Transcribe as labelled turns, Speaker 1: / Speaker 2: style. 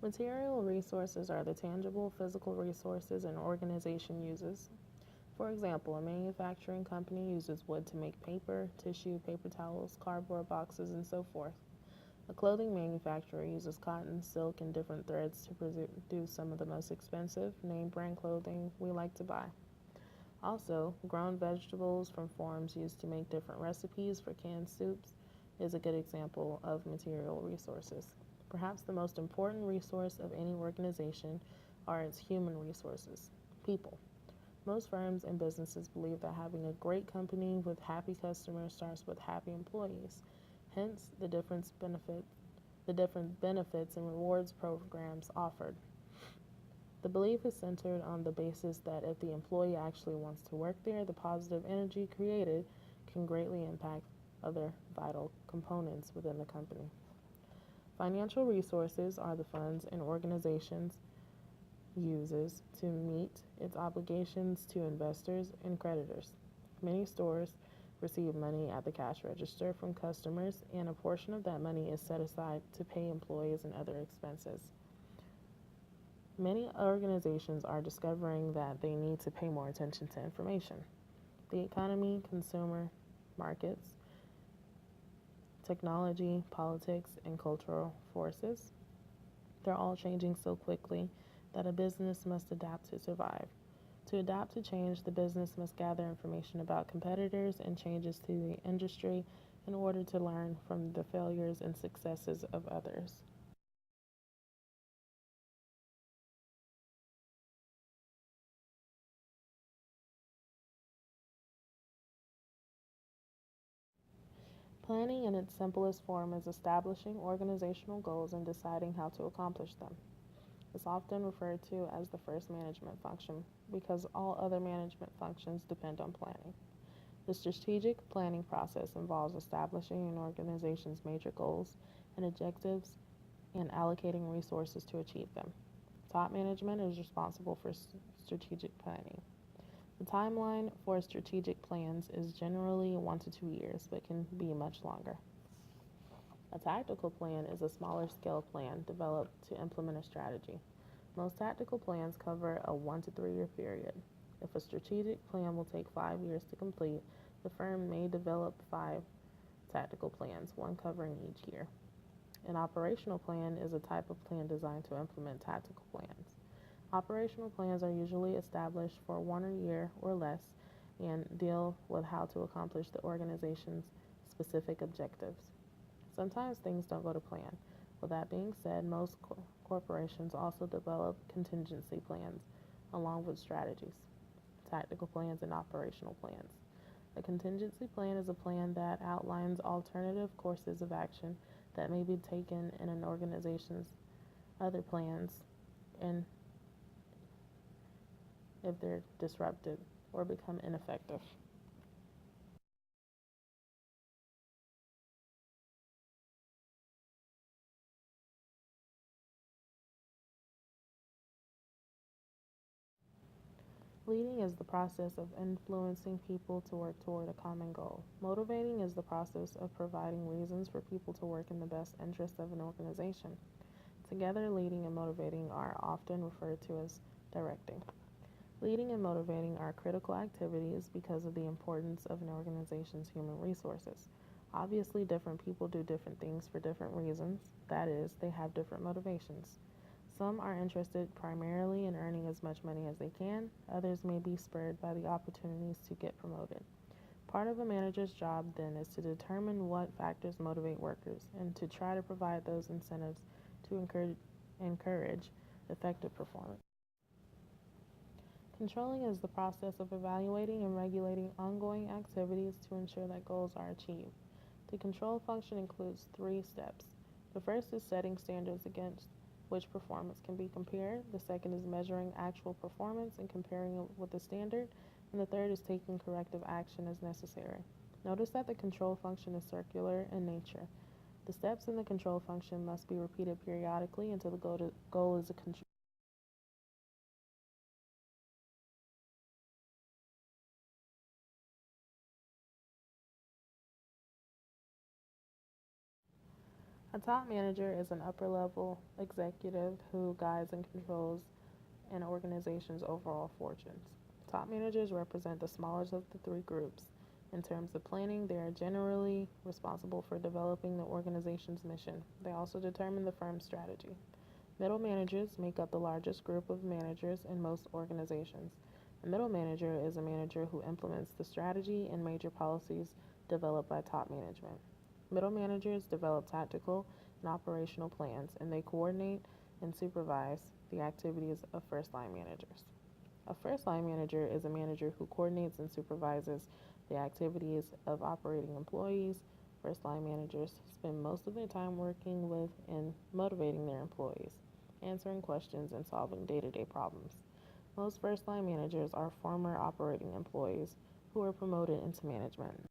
Speaker 1: Material resources are the tangible physical resources an organization uses. For example, a manufacturing company uses wood to make paper, tissue, paper towels, cardboard boxes, and so forth. A clothing manufacturer uses cotton, silk, and different threads to produce some of the most expensive, name brand clothing we like to buy. Also, grown vegetables from farms used to make different recipes for canned soups is a good example of material resources. Perhaps the most important resource of any organization are its human resources, people. Most firms and businesses believe that having a great company with happy customers starts with happy employees. Hence, the different benefits and rewards programs offered. The belief is centered on the basis that if the employee actually wants to work there, the positive energy created can greatly impact other vital components within the company. Financial resources are the funds an organization uses to meet its obligations to investors and creditors. Many stores receive money at the cash register from customers, and a portion of that money is set aside to pay employees and other expenses. Many organizations are discovering that they need to pay more attention to information. The economy, consumer markets, technology, politics, and cultural forces, they're all changing so quickly that a business must adapt to survive. To adapt to change, the business must gather information about competitors and changes to the industry in order to learn from the failures and successes of others. Planning in its simplest form is establishing organizational goals and deciding how to accomplish them. It's often referred to as the first management function because all other management functions depend on planning. The strategic planning process involves establishing an organization's major goals and objectives and allocating resources to achieve them. Top management is responsible for strategic planning. The timeline for strategic plans is generally 1 to 2 years, but can be much longer. A tactical plan is a smaller scale plan developed to implement a strategy. Most tactical plans cover a 1 to 3 year period. If a strategic plan will take 5 years to complete, the firm may develop 5 tactical plans, one covering each year. An operational plan is a type of plan designed to implement tactical plans. Operational plans are usually established for 1 year or less and deal with how to accomplish the organization's specific objectives. Sometimes things don't go to plan. With that being said, most corporations also develop contingency plans along with strategies, tactical plans, and operational plans. A contingency plan is a plan that outlines alternative courses of action that may be taken in an organization's other plans and if they're disrupted or become ineffective. Leading is the process of influencing people to work toward a common goal. Motivating is the process of providing reasons for people to work in the best interest of an organization. Together, leading and motivating are often referred to as directing. Leading and motivating are critical activities because of the importance of an organization's human resources. Obviously, different people do different things for different reasons. That is, they have different motivations. Some are interested primarily in earning as much money as they can. Others may be spurred by the opportunities to get promoted. Part of a manager's job, then, is to determine what factors motivate workers and to try to provide those incentives to encourage effective performance. Controlling is the process of evaluating and regulating ongoing activities to ensure that goals are achieved. The control function includes 3 steps. The first is setting standards against which performance can be compared. The second is measuring actual performance and comparing it with the standard. And the third is taking corrective action as necessary. Notice that the control function is circular in nature. The steps in the control function must be repeated periodically until the goal is achieved. A top manager is an upper level executive who guides and controls an organization's overall fortunes. Top managers represent the smallest of the three groups. In terms of planning, they are generally responsible for developing the organization's mission. They also determine the firm's strategy. Middle managers make up the largest group of managers in most organizations. A middle manager is a manager who implements the strategy and major policies developed by top management. Middle managers develop tactical and operational plans, and they coordinate and supervise the activities of first line managers. A first line manager is a manager who coordinates and supervises the activities of operating employees. First line managers spend most of their time working with and motivating their employees, answering questions, and solving day to day problems. Most first line managers are former operating employees who are promoted into management.